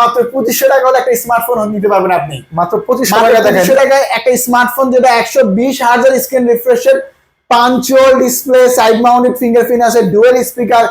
মাত্র 2500 টাকা হলে একটা স্মার্টফোন নিতে পারবেন আপনি। মাত্র 2500 টাকা। 2500 টাকায় একটা স্মার্টফোন যেটা 120 হার্জ স্ক্রিন রিফ্রেশের, punch hole display, side mounted fingerprint আছে, dual speaker,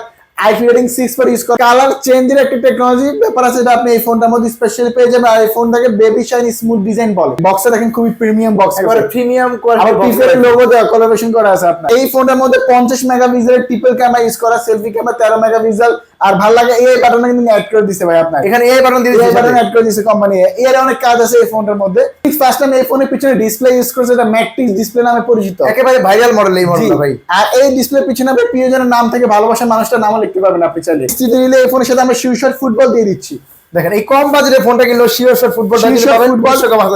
IP rating 6 for use করা, কালার চেঞ্জের একটা টেকনোলজি ব্যাপার আছে, এটা আপনি এই ফোনটার মধ্যে স্পেশালি পেয়ে যাবেন। আর এই ফোনটাকে বেবি শাইন স্মুথ ডিজাইন বলে। বক্সে দেখেন খুবই প্রিমিয়াম বক্স, একেবারে প্রিমিয়াম কোয়ালিটি বক্স, পিপের লোগো দেওয়া, কোলাবোরেশন করা আছে আপনার। এই ফোনটার মধ্যে 50 মেগাপিক্সেলের ট্রিপল ক্যামেরা ইউজ করা, সেলফি ক্যামেরা 13 মেগাপিক্সেল। আর ভালো লাগে এই বাটনটা কিন্তু অ্যাড করে দিতে ভাই আপনার, এখানে এই বাটন দিয়ে এই বাটন অ্যাড করে দিয়েছে কোম্পানি। এর অনেক কাজ আছে এই ফোনটার মধ্যে। ফার্স্ট টাইম এই ফোনের পিছনে ডিসপ্লে ইউজ করেছে, এটা ম্যাট্রিক্স ডিসপ্লে নামে পরিচিত, একেবারে ভাইরাল মডেল এই মডেলটা ভাই। আর এই ডিসপ্লে পিছনে আপনি প্রিয়জনের নাম থেকে ভালোবাসার মানুষটার নামও লিখতে পারবেন আপনি চাইলে। স্মৃতি নিলে এই ফোনের সাথে আমরা শিওর ফুটবল দিয়ে দিচ্ছি। দেখেন এই কম বাজেটের ফোনটা কিনলো শিওর ফুটবলটা দিতে পারবেন।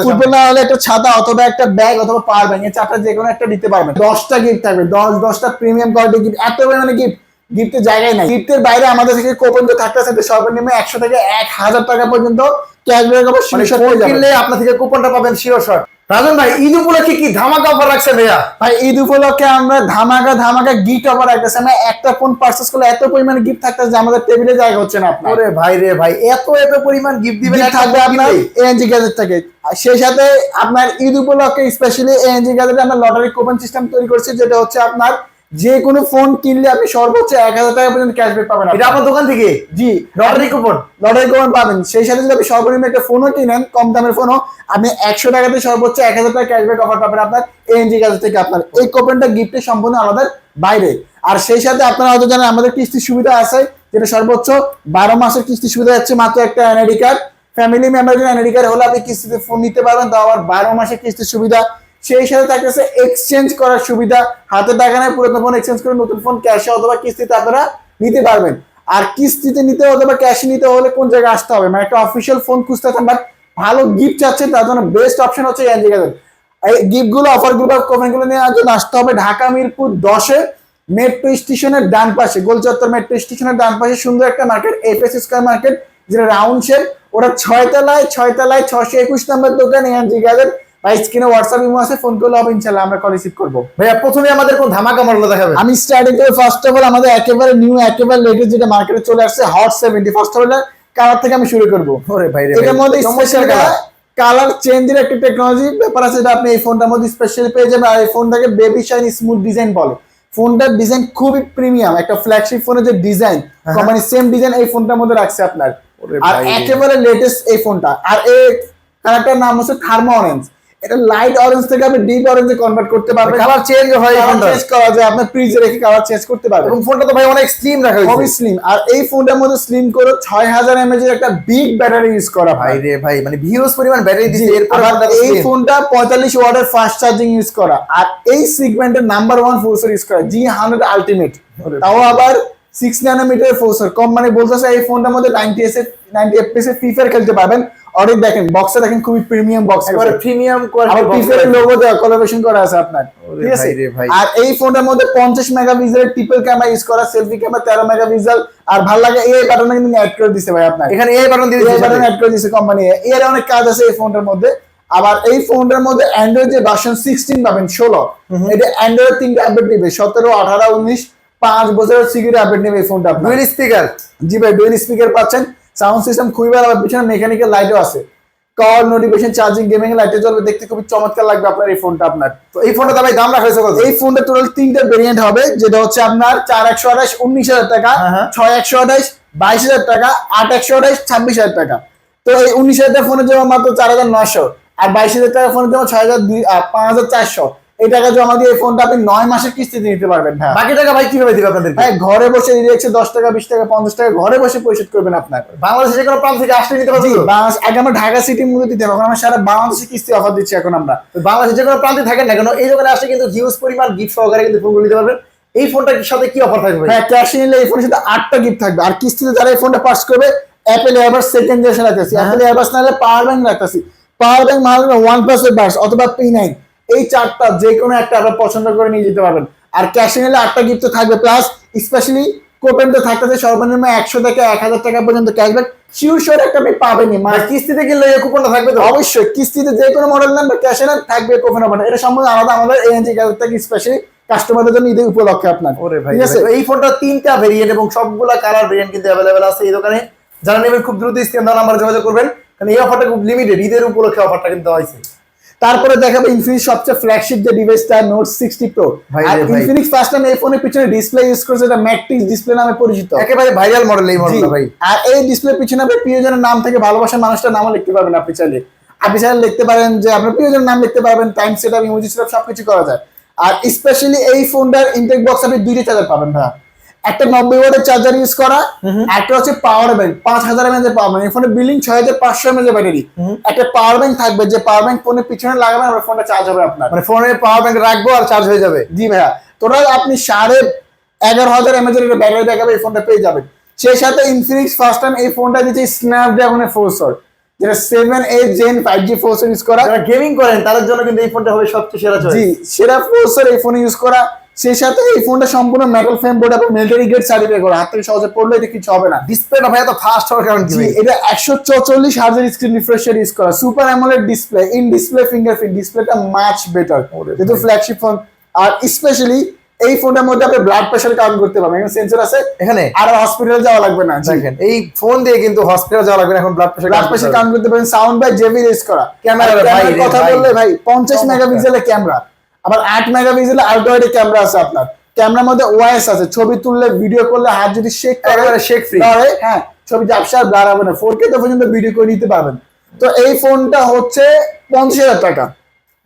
ফুটবল না হলে একটা ছাতা অথবা একটা ব্যাগ অথবা পাওয়ার ব্যাংক, এই চারটা যে কোনো একটা দিতে পারবেন। 10টা গিফট থাকবে, 10টা প্রিমিয়াম কোয়ালিটি গিফট। এত পরিমাণে গিফট, গিফটের জায়গায় নাই। গিফটের বাইরে আমাদের থেকে কুপন তো থাকতেছে, সর্বনিম্ন 100 থেকে 1000 টাকা পর্যন্ত ক্যাশব্যাক হবে। কিনলে আপনার থেকে কুপনটা পাবেন শিওর। রাজন ভাই, ঈদ উপলক্ষে কি ধামাকা অফার রাখছে ভাইয়া? ভাই ঈদ উপলক্ষে আমরা ধামাকা গিফট অফার রাখতেছি। আমরা একটা ফোন পারচেজ করলে এত পরিমাণে গিফট থাকতেছে যে আমাদের টেবিলে জায়গা হচ্ছে না আপনার। ওরে ভাই রে ভাই, এত পরিমাণ গিফট দিবেন থাকবে আপনার এএনজি গ্যাজেট থেকে। সেই সাথে আপনার ঈদ উপলক্ষে স্পেশালি এএনজি গ্যাজেটে আমরা লটারি কুপন সিস্টেম তৈরি করছি, যেটা হচ্ছে আপনার যে কোনো ফোন কিনলে আপনি সর্বোচ্চ 1000 টাকা পর্যন্ত ক্যাশব্যাক পাবেন। এটা আপনার দোকান থেকে? জি, লটারি কুপন পাবেন। সেই সাথে যদি আপনি সর্বনিম্ন একটা ফোনও কিনেন, কম দামের ফোনও, আপনি 100 টাকাতে সর্বোচ্চ 1000 টাকা ক্যাশব্যাক অফার পাবেন আপনার এএনজি গ্যাজেট থেকে। আপনার এই কুপনটা গিফটের সম্পূর্ণ আলাদা বাইরে। আর সেই সাথে আপনারা হয়তো জানেন আমাদের কিস্তির সুবিধা আছে, যেটা সর্বোচ্চ 12 মাসের কিস্তি সুবিধা যাচ্ছে মাত্র একটা এনআইডি কার্ড। ফ্যামিলি মেম্বার জন্য এনআইডি কার্ড হলে আপনি কিস্তিতে ফোন নিতে পারবেন, তাও আবার 12 মাসের কিস্তির সুবিধা। সেই সাথে থাকতেছে এক্সচেঞ্জ করার সুবিধা, হাতে টাকা নেই, পুরাতন ফোন এক্সচেঞ্জ করে নতুন ফোন ক্যাশে অথবা কিস্তিতে আপনারা নিতে পারবেন। আর কিস্তিতে নিতে অথবা ক্যাশে নিতে হলে কোন জায়গায় আসতে হবে, মানে একটা অফিসিয়াল ফোন খুঁজতে হবে, বাট ভালো গিফট চাচ্ছেন, তার জন্য বেস্ট অপশন হচ্ছে এএনজি গ্যাজেট। এই গিফটগুলো, অফারগুলো, কোপনগুলো নেওয়ার জন্য আসতে হবে ঢাকা মিরপুর 10-এ মেট্রো স্টেশনের ডান পাশে, গোলচত্বর মেট্রো স্টেশনের ডান পাশে সুন্দর একটা মার্কেট, এফএস স্কয়ার মার্কেট, যেটা রাউন্ড শেপ। ওরা 6 তলায় 621 নাম্বার দোকান এএনজি গ্যাজেট। ভাই স্ক্রিনে হোয়াটসঅ্যাপ ইমো আছে, ফোন করলে হবে ইনশাআল্লাহ আমরা কল রিসিভ করব। ভাইয়া প্রথমে আমাদের কোন ধামাকা মডেল দেখাবেন? আমি স্টার্টিং করে ফার্স্ট অফ অল আমাদের একেবারে নিউ, একেবারে লেটেস্ট যেটা মার্কেটে চলে আসছে hot 70 first of all colour থেকে আমি শুরু করব। ওরে ভাই রে, এর মধ্যে স্পেশাল কালার চেঞ্জের একটা টেকনোলজি ব্যাপার আছে, যেটা আপনি এই ফোনটার মধ্যে স্পেশালি পেয়ে যাবেন। আর এই ফোনটাকে বেবি শাইন স্মুথ ডিজাইন বলে। ফোনটার ডিজাইন খুবই প্রিমিয়াম, একটা ফ্ল্যাগশিপ ফোনের যে ডিজাইন, কোম্পানি সেম ডিজাইন এই ফোনটার মধ্যে রাখছে আপনার। আর একেবারে লেটেস্ট এই ফোনটা। আর এই কালারটার নাম হচ্ছে থার্মো অরেঞ্জ। এটা লাইট অরেঞ্জ থেকে আপনি ডিপ অরেঞ্জে কনভার্ট করতে পারবেন। কালার চেঞ্জ হয়, চেঞ্জ করা যায়, আপনি ফ্রিজে রেখে কালার চেঞ্জ করতে পারবেন। এবং ফোনটা তো ভাই অনেক স্লিম রাখা হয়েছে, খুবই স্লিম। আর এই ফোনটার মধ্যে স্লিম করে 6000 mAh এর একটা বিগ ব্যাটারি ইউজ করা। ভাই রে ভাই, মানে হিউজ পরিমাণ ব্যাটারি দিছে। এরপর এই ফোনটা 45 ওয়াটের ফাস্ট চার্জিং ইউজ করা। আর এই সেগমেন্টের নাম্বার 1 প্রসেসর ইউজ করা, G100 আলটিমেট, তাও আবার 6 ন্যানোমিটার প্রসেসর। কম মানে বলতেছে এই ফোনটার মধ্যে 90 FPS এ ফ্রি ফায়ার খেলতে পারবেন। অনেক দেখেন বক্সে দেখেন খুবই প্রিমিয়াম বক্স, একেবারে প্রিমিয়াম কোয়ালিটি বক্স, পিপের লোগো দেওয়া, কোলাবোরেশন করা আছে আপনার, ঠিক আছে। আর এই ফোনটার মধ্যে 50 মেগাপিক্সেলের ট্রিপল ক্যামেরা ইউজ করা, সেলফি ক্যামেরা 13 মেগাপিক্সেল। আর ভালো লাগে এই বাটনটা কিন্তু অ্যাড করে দিতে ভাই আপনার, এখানে এই বাটন দিয়ে দিয়েছে, এই বাটন অ্যাড করে দিয়েছে কোম্পানি। এর অনেক কাজ আছে এই ফোনটার মধ্যে। আবার এই ফোনটার মধ্যে অ্যান্ড্রয়েড যে ভার্সন 16 পাবেন 16, এটা অ্যান্ড্রয়েড 3টা আপডেট নেবে, 17, 18, 19, 5 বছরের সিকিউরিটি আপডেট নেবে এই ফোনটা। ডুয়াল স্পিকার, জি ভাই, ডুয়াল স্পিকার পাচ্ছেন, সাউন্ড সিস্টেম খুবই ভালো। পিছনে মেকানিক্যাল লাইটও আছে, কল, নোটিফিকেশন, চার্জিং, গেমিং লাইটে জ্বলবে, দেখতে খুবই চমৎকার লাগবে আপনার এই ফোনটা। আপনার তো এই ফোনটা ভাই দাম রাখা হয়েছে কত? এই ফোনটা টোটাল 3টা ভেরিয়েন্ট হবে, যেটা হচ্ছে আপনার 4128 19,000 টাকা, 6128 22,000 টাকা, 8128 26,000 টাকা। তো এই 19,000 টাকা ফোনের জন্য মাত্র 4,900, আর 22,000 টাকা ফোনের জন্য 5,400। এই টাকা জমা দিয়ে এই ফোনটা আপনি 9 মাসের কিস্তিতে নিতে পারবেন। হ্যাঁ, বাকি টাকা ভাই কিভাবে দিবে আপনাদের? ভাই ঘরে বসে রিলেক্সে 10 টাকা 20 টাকা 50 টাকা ঘরে বসে পরিশোধ করবেন আপনার। বাংলাদেশে যে কোনো প্রান্ত থেকে আসলে নিতে পারবেন? বাংলাদেশ আগে আমরা ঢাকা সিটির মধ্যে দিতে হবে, এখন আমরা সারা বাংলাদেশে কিস্তি অফার দিচ্ছি। এখন আমরা বাংলাদেশে যে কোনো প্রান্তে থাকেন না কেন, এই দোকানে আসলে কিন্তু হিউজ পরিমাণ গিফট সহকারে কিন্তু ফোনগুলো নিতে পারবেন। এই ফোনটার সাথে কি অফার থাকবে? হ্যাঁ, ক্যাশে নিলে এই ফোনের সাথে 8টা গিফট থাকবে। আর কিস্তিতে যারা এই ফোনটা পাস করবে, অ্যাপেল এয়ারবাস সেকেন্ড জেনারেশন রাখতেছি, অ্যাপেল এয়ারবাস না হলে পাওয়ার ব্যাংক রাখতেছি। পাওয়ার ব্যাংক মাল OnePlus এর বাস অথবা P9, এই 4টা যে কোনো একটা আপনারা পছন্দ করে নিয়ে যেতে পারবেন। আর ক্যাশে নিলে 8টা গিফট থাকবে, প্লাস স্পেশালি কোপেনতে থাকতেছে সর্বনিম্ন 100 থেকে 1000 টাকা পর্যন্ত ক্যাশব্যাক শিওর একটা আপনি পাবেনই। মানে কিস্তিতে কিনলে এই কুপনটা থাকবে তো? অবশ্যই, কিস্তিতে যে কোনো মডেল নেন বা ক্যাশে নেন থাকবে কুপন অফার। এটা সম্পূর্ণ আলাদা আমাদের এএনজি গ্যাজেট থেকে স্পেশালি কাস্টমারদের জন্য ঈদের উপলক্ষে আপনার। ওরে ভাই, ঠিক আছে। এই ফোনটা 3টা ভেরিয়েন্ট এবং সবগুলা কালার ভেরিয়েন্ট কিন্তু अवेलेबल আছে এই দোকানে। যারা নেবেন খুব দ্রুত স্ক্রিন দেওয়া নাম্বারে যোগাযোগ করবেন, কারণ এই অফারটা খুব লিমিটেড, ঈদের উপলক্ষে অফারটা কিন্তু হয়েছে। তারপরে দেখাবো ইনফিনিক্স সবচেয়ে ফ্ল্যাগশিপ যে ডিভাইসটা নোট 60 প্রো। ভাই আর রে ভাই। ইনফিনিক্স ফার্স্ট টাইম এই ফোনের পিছনে ডিসপ্লে ইউজ করেছে, এটা ম্যাট্রিক্স ডিসপ্লে নামে পরিচিত। একেবারে ভাইরাল মডেল এই জি, মডেলটা ভাই। আর এই ডিসপ্লের পিছনে আপনি প্রিয়জনের নাম থেকে ভালোবাসার মানুষটার নামও লিখতে পারবেন আপনি চাইলে। আপনি চাইলে লিখতে পারেন যে আপনার প্রিয়জনের নাম লিখতে পারবেন, time set up, emoji set up সবকিছু করা যায়। আর স্পেশালি এই ফোনটার ইনটেক বক্স আপনি দুইটা চার্জার পাবেন ভাই, একটা 90 ওয়াটের চার্জার ইউজ করা, একটা হচ্ছে পাওয়ার ব্যাংক 5000 mAh এর পাওয়ার ব্যাংক। এই ফোনে বিলিং 6500 mAh এর ব্যাটারি, একটা পাওয়ার ব্যাংক থাকবে, যে পাওয়ার ব্যাংক ফোনের পিছনে লাগাবেন আর ফোনটা চার্জ হবে আপনার। মানে ফোনে পাওয়ার ব্যাংক রাখবো আর চার্জ হয়ে যাবে। জি ভাইয়া, টোটাল আপনি 11,500 mAh এর ব্যাটারি ব্যাকআপ এই ফোনটা পেয়ে যাবেন। সেই সাথে ইনফিনিক্স ফার্স্ট টাইম এই ফোনটা দিচ্ছে স্ন্যাপড্রাগনের প্রসেসর, যেটা 7 Gen 5G প্রসেসর ইউজ করা। যারা গেমিং করেন তাদের জন্য কিন্তু এই ফোনটা হবে সবচেয়ে সেরা চয়েস। জি, সেরা প্রসেসর এই ফোনে ইউজ করা। সেই সাথে এই ফোনটা সম্পূর্ণ মেটাল ফ্রেম বোর্ড এবং মিলিটারি গ্রেড সার্টিফাই করা, হাত থেকে সহজে পড়লে এটা কিছু হবে না। ডিসপ্লেটা ভাই এত ফাস্ট হওয়ার কারণ কি জি, ভাই? এটা 144 hertz screen refresh rate use করা, super AMOLED display, in display fingerprint, ডিসপ্লেটা মাচ বেটার যেহেতু ফ্ল্যাগশিপ ফোন। আর স্পেশালি এই ফোনটার মধ্যে আপনি ব্লাড প্রেশার কাউন্ট করতে পারবেন, এখানে সেন্সর আছে, এখানে আর হসপিটালে যাওয়া লাগবে না। দেখেন এই ফোন দিয়ে কিন্তু হসপিটাল যাওয়া লাগবে না, এখন ব্লাড প্রেশার কাউন্ট করতে পারেন। সাউন্ড বাই জেবি ইউজ করা, ক্যামেরা ক্যামেরার কথা বললে ভাই 50 মেগাপিক্সেলের ক্যামেরা, আবার 8 মেগাপিক্সেলের আল্ট্রা ওয়াইড ক্যামেরা আছে আপনার। ক্যামেরার মধ্যে ওআইএস আছে, ছবি তুললে ভিডিও করলে হাত যদি শেক করে, একেবারে শেক ফ্রি, হ্যাঁ ছবি ঝাপসা আর ব্লার হবে না, 4K তো পর্যন্ত ভিডিও করে নিতে পারবেন। তো এই ফোনটা হচ্ছে 50,000 টাকা,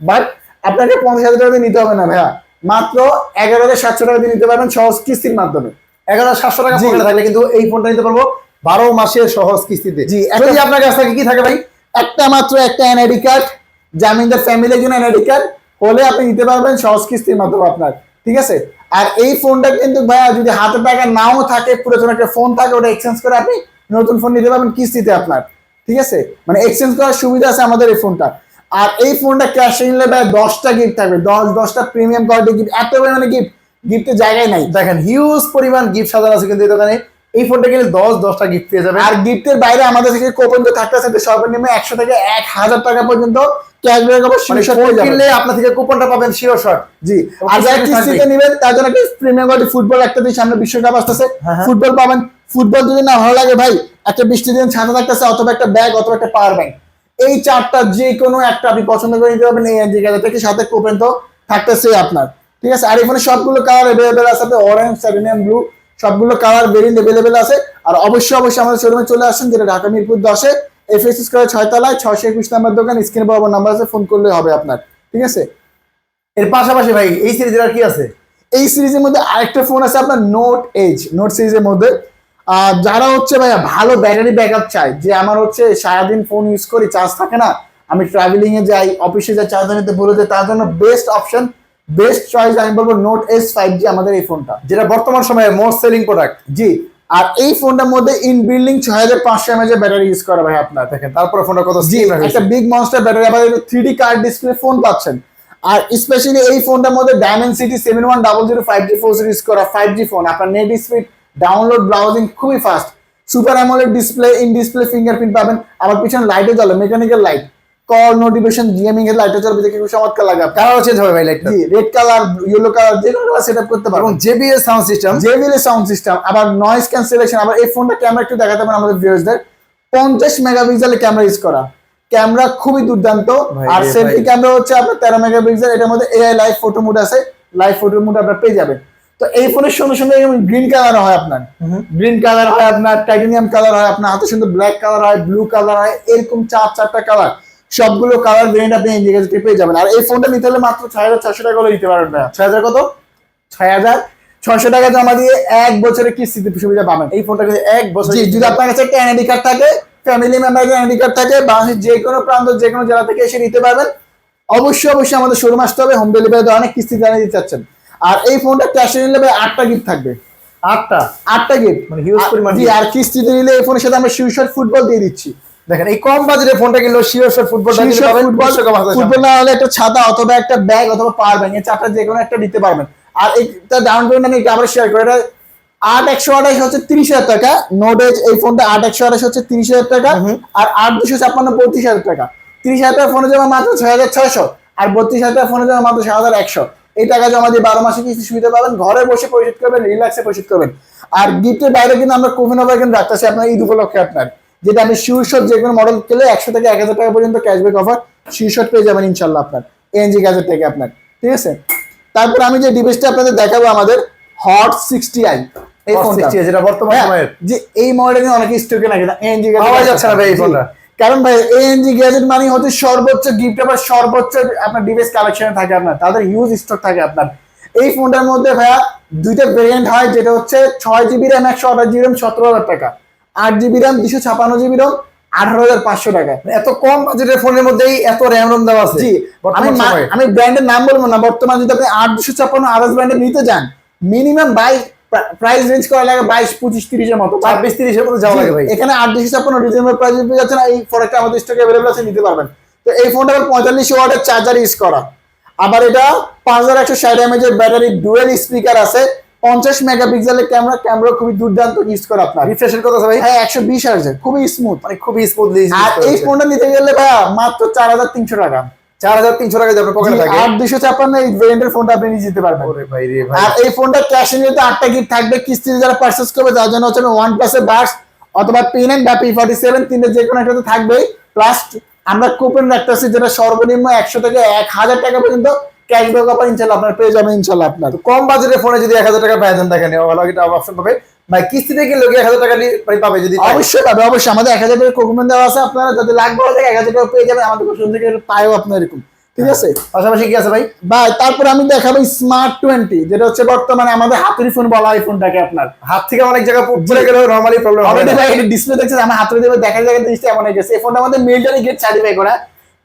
বাট আপনাকে 50,000 টাকা দিয়ে নিতে হবে না ভাইয়া, মাত্র 11,700 টাকা দিয়ে নিতে পারবেন সহজ কিস্তির মাধ্যমে। 11,700 টাকা জি। পকেটে থাকলে কিন্তু এই ফোনটা নিতে পারবো 12 মাসের সহজ কিস্তিতে। জি, যদি আপনার কাছ থেকে কি থাকে ভাই? একটা এনআইডি কার্ড, জামিনদার ফ্যামিলির জন্য এনআইডি কার্ড হলে আপনি নিতে পারবেন সহজ কিস্তির মাধ্যমে আপনার, ঠিক আছে। আর এই ফোনটা কিন্তু ভাইয়া যদি হাতে টাকা নাও থাকে, পুরাতন একটা ফোন থাকে, ওটা এক্সচেঞ্জ করে আপনি নতুন ফোন নিতে পারবেন কিস্তিতে আপনার, ঠিক আছে। মানে এক্সচেঞ্জ করার সুবিধা আছে আমাদের এই ফোনটা। আর এই ফোনটা ক্যাশে নিলে ভাই 10টা গিফট থাকবে, 10টা প্রিমিয়াম কোয়ালিটি গিফট, এত পরিমাণে গিফট, গিফটের জায়গায় নাই। দেখেন হিউজ পরিমাণ গিফট সাজানো আছে কিন্তু এই দোকানে। এই ফোনটা কিনলে 10টা গিফট পেয়ে যাবেন। আর গিফটের বাইরে আমাদের থেকে কুপন তো থাকতেছে, সর্বনিম্ন 100 থেকে 1000 টাকা পর্যন্ত ক্যাশব্যাক অবশ্যই মানে ফোন কিনলে আপনার থেকে কুপনটা পাবেন শিওর শট। জি, আর যারা কিস্তিতে নেবেন তার জন্য একটা প্রিমিয়াম কোয়ালিটি ফুটবল একটা দিয়ে, সামনে বিশ্বকাপ আসতেছে, ফুটবল পাবেন। ফুটবল যদি না ভালো লাগে ভাই, একটা বৃষ্টি দিন ছাতা থাকতেছে, অথবা একটা ব্যাগ, অথবা একটা পাওয়ার ব্যাংক, এই চারটা যে কোনো একটা আপনি পছন্দ করে নিতে পারবেন এই জায়গা থেকে, সাথে কুপন তো থাকতেছে আপনার, ঠিক আছে। আর এখানে সবগুলো কালার অ্যাভেলেবেল আছে, অরেঞ্জ, টাইটানিয়াম ব্লু, সবগুলো কালার ভেরিয়েন্ট অ্যাভেলেবেল আছে। আর অবশ্যই আমাদের শোরুমে চলে আসেন, যেটা ঢাকা মিরপুর 10-এ এফএস স্কয়ার 6 তলায় 621 নাম্বার দোকান, স্ক্রিনে বরাবর নাম্বার আছে, ফোন করলে হবে আপনার, ঠিক আছে। এর পাশাপাশি ভাই এই সিরিজের আর কি আছে? এই সিরিজের মধ্যে আরেকটা ফোন আছে আপনার নোট এজ, নোট সিরিজের মধ্যে। যারা হচ্ছে ভাইয়া ভালো ব্যাটারি ব্যাকআপ চায়, যে আমার হচ্ছে সারাদিন ফোন ইউজ করি, চার্জ থাকে না, আমি ট্রাভেলিং এ যাই, অফিসে যাই, চার্জ নিতে ভুলে যাই, তার জন্য বেস্ট অপশন, বেস্ট চয়েস আমি বলবো নোট এজ 5G আমাদের এই ফোনটা, যেটা বর্তমান সময়ে মোস্ট সেলিং প্রোডাক্ট। জি। আর এই ফোনটার মধ্যে ইন বিল্ডিং 6500 mAh এর ব্যাটারি ইউজ করা ভাই আপনার, দেখেন তারপরে ফোনটা কত জি, একটা বিগ মনস্টার ব্যাটারি, আবার 3D কার্ড ডিসপ্লে ফোন পাচ্ছেন। আর স্পেশালি এই ফোনটার মধ্যে ডায়মেনসিটি 7100 5G প্রসেসর ইউজ করা 5G ফোন, আপনার নেট স্পিড, ডাউনলোড, ব্রাউজিং খুবই fast, super AMOLED display, in display fingerprint পাবেন, আবার পিছনে লাইটও জ্বলে, mechanical light, call notification, gaming এর লাইটও জ্বলবে, দেখে খুব চমৎকার লাগে। কালার চেঞ্জ হবে ভাই লাইটটা। জি, রেড কালার, ইয়েলো কালার, যে কোনো কালার সেটআপ করতে এবং পারবেন। JBL sound system, JBL sound system, আবার নয়েজ ক্যান্সেলেশন। আবার এই ফোনটা ক্যামেরা একটু দেখাতে পারেন আমাদের ভিউয়ার্সদের, 50 মেগাপিক্সেলের ক্যামেরা ইউজ করা, ক্যামেরা খুবই দুর্দান্ত। ভাই আর রে সেলফি ভাই। ক্যামেরা হচ্ছে আপনার 13 মেগাপিক্সেল, এটার মধ্যে AI লাইভ ফটো মোড আছে, লাইভ ফটো মোড আপনারা পেয়ে যাবেন। তো এই ফোনের সঙ্গে সঙ্গে গ্রিন কালার হয় আপনার, গ্রিন কালার হয় আপনার, টাইটানিয়াম কালার হয় আপনার, হাতে সুন্দর ব্ল্যাক কালার হয়, ব্লু কালার হয়, এরকম 4-4টা কালার, সবগুলো কালার ভেরিয়েন্ট আপনি এই জায়গা থেকে পেয়ে যাবেন। আর এই ফোনটা নিতে হলে মাত্র 6600 টাকা করে নিতে পারবেন ভাইয়া। 6000 কত? 6600 টাকা জমা দিয়ে 1 বছরের কিস্তিতে সুবিধা পাবেন। এই ফোনটা কিন্তু 1 বছর। জি, যদি আপনার কাছে একটা এনআইডি কার্ড থাকে, ফ্যামিলি মেম্বারের এনআইডি কার্ড থাকে, বাংলাদেশের যে কোনো প্রান্ত, যে কোনো জেলা থেকে এসে নিতে পারবেন। অবশ্যই আমাদের শোরুম আসতে হবে, হোম ডেলিভারিতে অনেক কিস্তি জানিয়ে দিতে চাচ্ছেন। আর এই ফোনটা ক্যাশে নিলে ভাই 8টা গিফট থাকবে, 8টা গিফট, মানে হিউজ পরিমাণ জি। আর কিস্তিতে নিলে এই ফোনের সাথে আমরা শিউশট ফুটবল দিয়ে দিচ্ছি। দেখেন এই কম বাজেটে ফোনটা কিনলো শিওর শট ফুটবল ফুটবল না হলে একটা ছাতা, অথবা একটা ব্যাগ, অথবা পাওয়ার ব্যাংক, এই চারটা যে কোনো একটা নিতে পারবেন। আর এইটা ডাউন পেমেন্ট আমি আবার শেয়ার করি, এটা 8128 হচ্ছে 30,000 টাকা, নোট এজ এই ফোনটা 8128 হচ্ছে 30,000 টাকা, আর 8256 32,000 টাকা। 30,000 টাকা ফোনে জমা মাত্র 6600, আর 32,000 টাকা ফোনে জমা মাত্র 7100। এই টাকা জমা দিয়ে 12 মাসে কিস্তি সুবিধা পাবেন, ঘরে বসে পরিশোধ করবেন, রিল্যাক্সে পরিশোধ করবেন। আর গিফটের বাইরে কিন্তু আমরা কোভিন অফার কিন্তু রাখতেছি আপনার ঈদ উপলক্ষে আপনার, যেটা আমি শিওরশট যে কোনো মডেল কিনলে 100 থেকে 1000 টাকা পর্যন্ত ক্যাশব্যাক অফার শিওরশট পেয়ে যাবেন ইনশাল্লাহ আপনার এএনজি গ্যাজেট থেকে আপনার, ঠিক আছে। তারপর আমি যে ডিভাইসটা আপনাদের দেখাবো আমাদের হট 60i এই ফোনটা, যেটা বর্তমান সময়ের যে এই মডেলে অনেকে স্টকে নাকি এএনজি গ্যাজেট পাওয়া যাচ্ছে না ভাই এই ফোনটা। কারণ ভাই এএনজি গ্যাজেট মানে হচ্ছে সর্বোচ্চ গিফট আবার সর্বোচ্চ আপনার ডিভাইস কালেকশন থাকে আপনার, তাদের হিউজ স্টক থাকে আপনার। এই ফোনটার মধ্যে ভাইয়া দুইটা ভেরিয়েন্ট হয়, যেটা হচ্ছে 6GB RAM 128GB RAM 17,000 টাকা, 8GB RAM 256GB RAM 18,500 টাকা। এত কম বাজেটের ফোনের মধ্যেই এত র্যাম রম দেওয়া আছে। জি, আমি ব্র্যান্ডের নাম বলবো না, বর্তমানে যদি আপনি 8 256 আদার্স ব্র্যান্ডের নিতে যান মিনিমাম প্রাইস রেঞ্জ করা লাগে 22 25 30 এর মতো, 26 30 এর মতো যাওয়া লাগে ভাই। এখানে 8 256 রিজনেবল প্রাইসে পেয়ে যাচ্ছেন। এই প্রোডাক্টটা আমাদের স্টকে अवेलेबल আছে, নিতে পারবেন। তো এই ফোনটা 45 ওয়াটের চার্জার ইউজ করা, আবার এটা 5160 mAh এর ব্যাটারি, ডুয়াল স্পিকার আছে, 50 মেগাপিক্সেলের ক্যামেরা খুবই দুর্দান্ত ইউজ করা আপনার। রিফ্রেশের কথা ভাই, হ্যাঁ 120 Hz খুবই স্মুথ, মানে খুবই স্মুথলি। আর এই ফোনটা নিতে গেলে ভাইয়া মাত্র 4300 টাকা, 4300 টাকা আপনার পকেটে থাকে। 8 256 এই ভেরিয়েন্টের ফোনটা আপনি নিয়ে যেতে পারবেন। ওরে ভাই রে ভাই। আর এই ফোনটা ক্যাশ ইন নিতে 8টা গিফট থাকবে, কিস্তিতে যারা পারচেজ করবে তার জন্য হচ্ছে OnePlus এর বাডস অথবা P9 বা P47 তিনটে যে কোনো একটাতে থাকবেই। প্লাস আমরা কুপন রাখতেছি যেটা সর্বনিম্ন 100 থেকে 1000 টাকা পর্যন্ত ক্যাশব্যাক অফার ইনশাআল্লাহ আপনার পেয়ে যাবেন ইনশাআল্লাহ আপনার। তো কম বাজেটের ফোনে যদি 1000 টাকা পায় দেন দেখেন ভালো একটা অপশন পাবে ভাই। কিস্তিতে কিনলে 1000 টাকা পাবে যদি অবশ্যই পাবে, অবশ্যই আমাদের 1000 টাকা কুপন দেওয়া আছে, আপনারা যদি লাগবে থেকে 1000 টাকা পেয়ে যাবেন আমাদের কোন থেকে পায়ও আপনার এরকম, ঠিক আছে। পাশাপাশি কি আছে ভাই? ভাই তারপর আমি দেখাবো স্মার্ট 20, যেটা হচ্ছে বর্তমানে আমাদের হাতের ফোন বলা হয় ফোনটাকে আপনার। হাত থেকে অনেক জায়গা পড়ে গেলেও নরমালি প্রবলেম হবে অলরেডি না। ভাই এটা ডিসপ্লে দেখছেন আমার হাতে দেবে দেখা যায় জিনিসটা এমন হয়ে গেছে। এই ফোনটা আমাদের মিলিটারি গেট সার্টিফাই করা,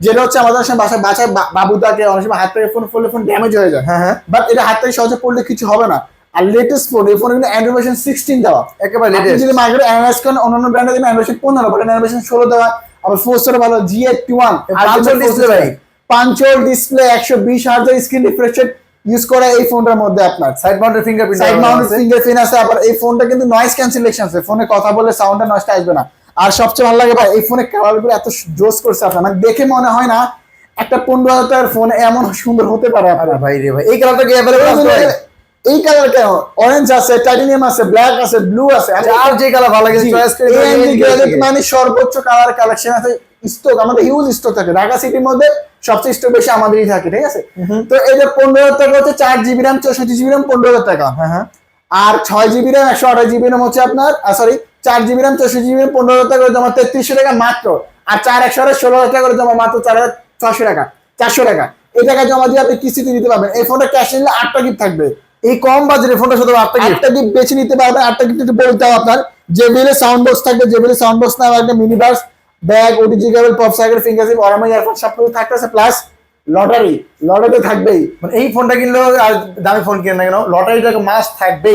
যেটা হচ্ছে আমাদের সময় বাসায় বাবু থাকে অনেক সময় হাত থেকে ফোন পড়লে ফোন ড্যামেজ হয়ে যায়। হ্যাঁ, বাট এটা হাত থেকে সহজে পড়লে কিছু হবে না। আর লেটেস্ট ফোন, এই ফোনে কিন্তু অ্যান্ড্রয়েড ভার্সন 16 দেওয়া, একেবারে আপনি লেটেস্ট। যদি মার্কেটে অ্যানালাইজ করেন অন্যান্য ব্র্যান্ডে দিন Android version 15 but Android version 16 দেওয়া। আবার ফোর্সটা ভালো G81 আর ডিসপ্লে ভাই, পাঞ্চল display 120 hertz screen refresh rate use করা এই ফোনটার মধ্যে আপনার। সাইড মাউন্টেড ফিঙ্গারপ্রিন্ট আছে, আবার এই ফোনটা কিন্তু নয়েজ ক্যান্সেলেশন আছে, ফোনে কথা বলে সাউন্ডটা নয়েজটা আসবে না। আর সবচেয়ে ভালো লাগে ভাই এই ফোনে কালারগুলো এত জোস করছে আপনার, মানে দেখে মনে হয় না একটা 15,000 টাকার ফোন এমন সুন্দর হতে পারে আপনার। ভাই রে ভাই, এই কালারটা কি अवेलेबल আছে? এই কালার কেন, অরেঞ্জ আছে, টাইটানিয়াম আছে, ব্ল্যাক আছে, ব্লু আছে, আর যে কালার ভালো লাগে চয়েস করে মানে সর্বোচ্চ কালার কালেকশন আছে, স্টক আমাদের হিউজ স্টক থাকে। ঢাকা সিটির মধ্যে সবচেয়ে স্টক বেশি আমাদেরই থাকে, ঠিক আছে। তো এটা 15,000 টাকা হচ্ছে 4GB RAM 64GB RAM 15,000 টাকা। হ্যাঁ, আর 6GB RAM 128GB RAM হচ্ছে আপনার sorry 4GB RAM 64GB RAM 15,000 টাকা করে জমা 3300 টাকা মাত্র। আর 4 128 16,000 টাকা করে জমা মাত্র 4,600 টাকা 400 টাকা। এই টাকা জমা দিয়ে আপনি কিস্তিতে নিতে পারবেন। এই ফোনটা ক্যাশ নিলে 8টা গিফট থাকবে। এই কম বাজেটের ফোনটা শুধু 8টা গিফট বেছে নিতে পারবেন। 8টা গিফট একটু বলতে হবে আপনার। JBL সাউন্ড বক্স থাকবে, JBL সাউন্ড বক্স না একটা মিনি বাস ব্যাগ, OTG কেবল, পপ সাইকেল, ফিঙ্গারপ্রিন্ট, অরামা ইয়ারফোন সব কিছু থাকতেছে, প্লাস লটারি থাকবেই। মানে এই ফোনটা কিনলেও আর দামি ফোন কিনেন না কেন লটারিটা মাস্ট থাকবে।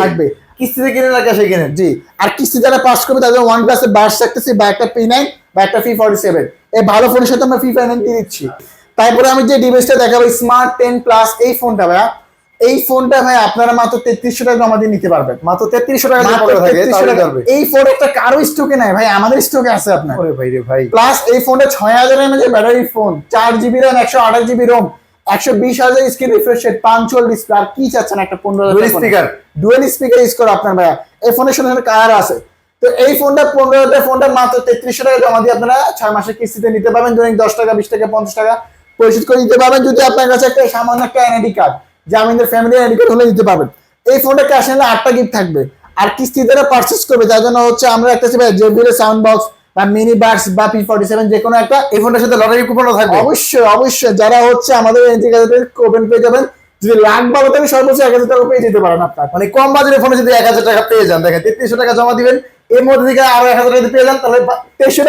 কিস্তিতে কিনেন না ক্যাশে কিনেন। জি, আর কিস্তি যারা পাস করবে তাদের OnePlus এর বাস থাকতেছে বা একটা P9 বা একটা P47, এই ভালো ফোনের সাথে আমরা P9 দিয়ে দিচ্ছি। তারপরে আমি যে ডিভাইসটা দেখাবো স্মার্ট 10 প্লাস, এই ফোনটা ভাই আপনারা মাত্র 3300 টাকা জমা দিয়ে নিতে পারবেন। মাত্র 3300 টাকা দিয়ে পকেটে থাকে তাহলে পারবে। এই প্রোডাক্টটা কারো স্টকে নাই ভাই, আমাদের স্টকে আছে আপনার। ওরে ভাই রে ভাই। প্লাস এই ফোনটা 6000 mAh এর battery phone, 4GB RAM 128GB ROM 120 হাজার screen refresh rate, punch hole display, আর কি চাচ্ছেন একটা 15,000 ডুয়াল স্পিকার ইউজ করা আপনার ভাইয়া। এই ফোনের সাথে কালার আছে। তো এই ফোনটা 15,000 ফোনটা মাত্র 3300 টাকা জমা দিয়ে আপনারা 6 মাসের কিস্তিতে নিতে পারবেন। দৈনিক 10 টাকা 20 টাকা 50 টাকা পরিশোধ করে দিতে পারবেন। যদি আপনার কাছে একটা সামান্য একটা এনআইডি কার্ড, জামিনদার ফ্যামিলি এনআইডি কার্ড হলে দিতে পারবেন। এই ফোনটা ক্যাশ নিলে 8টা গিফট থাকবে। আর কিস্তিতে পারচেজ করবে যার জন্য হচ্ছে আমরা একটা JBL সাউন্ড বক্স বা মিনি বাডস বা P47 যে কোনো একটা। এই ফোনটার সাথে লটারি কুপনও থাকবে। অবশ্যই যারা হচ্ছে আমাদের এনজি গ্যাজেটের কুপন পেয়ে যাবেন। যদি লাখ ভালো থাকে সর্বোচ্চ 1000 টাকা পেয়ে যেতে পারেন আপনার। মানে কম বাজেটের ফোনে যদি 1000 টাকা পেয়ে যান, দেখেন 3300 টাকা জমা দিবেন, এর মধ্যে থেকে আরো 1000 টাকা পেয়ে যান, তাহলে 2300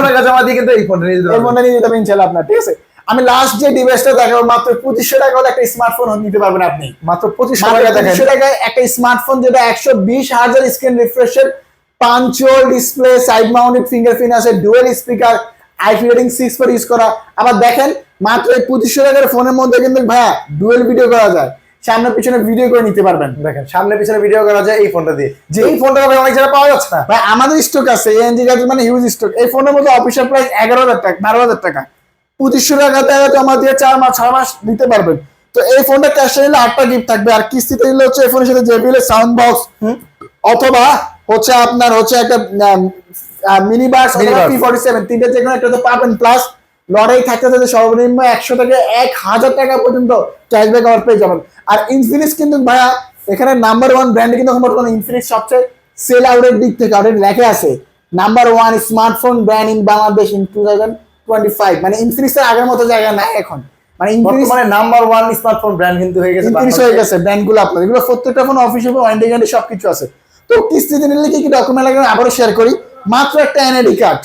টাকা জমা দিয়ে কিন্তু এই ফোনটা নিয়ে যেতে পারেন ইনশাআল্লাহ আপনার, ঠিক আছে। আমি লাস্ট যে ডিভাইসটা দেখাবো মাত্র 2500 টাকা হলে একটা স্মার্টফোন নিতে পারবেন আপনি। মাত্র 2500 টাকা দেখেন। 2500 টাকায় একটা স্মার্টফোন যেটা 120 হাজার screen refresh rate, punch hole display, side mounted fingerprint আছে, dual speaker, IP rating 6 for use করা। আবার দেখেন মাত্র এই 2500 টাকার ফোনের মধ্যে কিন্তু ভাইয়া ডুয়াল ভিডিও করা যায়, সামনে পিছনে ভিডিও করে নিতে পারবেন। দেখেন সামনে পিছনে ভিডিও করা যায় এই ফোনটা দিয়ে। যে এই ফোনটা ভাই অনেক জায়গায় পাওয়া যাচ্ছে না ভাই, আমাদের স্টক আছে এনজি গ্যাজেট মানে হিউজ স্টক। এই ফোনের মধ্যে অফিশিয়াল প্রাইস 11,000 টাকা 12,000 টাকা। 2500 টাকাতে জমা দিয়ে 4 মাস 6 মাস নিতে পারবেন। তো এই ফোনটা ক্যাশে নিলে 8টা গিফট থাকবে। আর কিস্তিতে নিলে হচ্ছে এই ফোনের সাথে JBL সাউন্ড বক্স, অথবা হচ্ছে আপনার হচ্ছে একটা মিনি বাস অথবা Minibus। P47 তিনটে যে কোনো একটা পাবেন। প্লাস লড়াই থাকতে থাকতে সর্বনিম্ন 100 থেকে 1000 টাকা পর্যন্ত ক্যাশব্যাক অফার পেয়ে যাবেন। আর ইনফিনিক্স কিন্তু ভাইয়া এখানে নাম্বার ওয়ান ব্র্যান্ড কিন্তু বর্তমানে ইনফিনিক্স সবচেয়ে সেল আউটের দিক থেকে অলরেডি লেখা আছে number one smartphone brand in Bangladesh in 2025। মানে ইনফিনিক্স এর আগের মতো জায়গা নাই এখন, মানে ইনফিনিক্স বর্তমানে নাম্বার ওয়ান স্মার্টফোন ব্র্যান্ড কিন্তু হয়ে গেছে ইনক্রিজ হয়ে গেছে ব্র্যান্ডগুলো আপনার, এগুলো প্রত্যেকটা ফোন অফিসিয়াল ওয়ারেন্টি গ্যারান্টি সবকিছু আছে। তো কিস্তিতে নিলে কি কি ডকুমেন্ট লাগবে আবারও শেয়ার করি। মাত্র একটা এনআইডি কার্ড,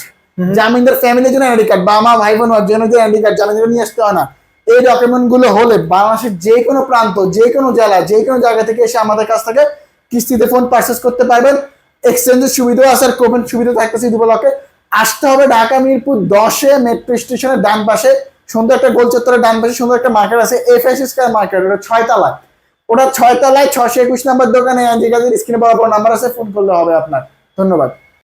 জামিনদার ফ্যামিলির জন্য এনআইডি কার্ড, বাবা মা ভাই বোন জন্য যে এনআইডি কার্ড জামিনদার নিয়ে আসতে হয় না। এই ডকুমেন্ট গুলো হলে বাংলাদেশের যে কোনো প্রান্ত, যে কোনো জেলা, যে কোনো জায়গা থেকে এসে আমাদের কাছ থেকে কিস্তিতে ফোন পারচেস করতে পারবেন। এক্সচেঞ্জের সুবিধাও আছে আর কোপেন সুবিধা থাকতেছে দুবলকে। আসতে হবে ঢাকা মিরপুর 10-এ মেট্রো স্টেশনের ডান পাশে সুন্দর একটা গোল চত্বরের ডান পাশে সুন্দর একটা মার্কেট আছে, এফএস স্কয়ার মার্কেট। ওটা 6 তলায়, ওটা 6 তলায় 621 নাম্বার দোকানে স্ক্রিনে বরাবর নাম্বার আছে, ফোন করলে হবে আপনার। ধন্যবাদ।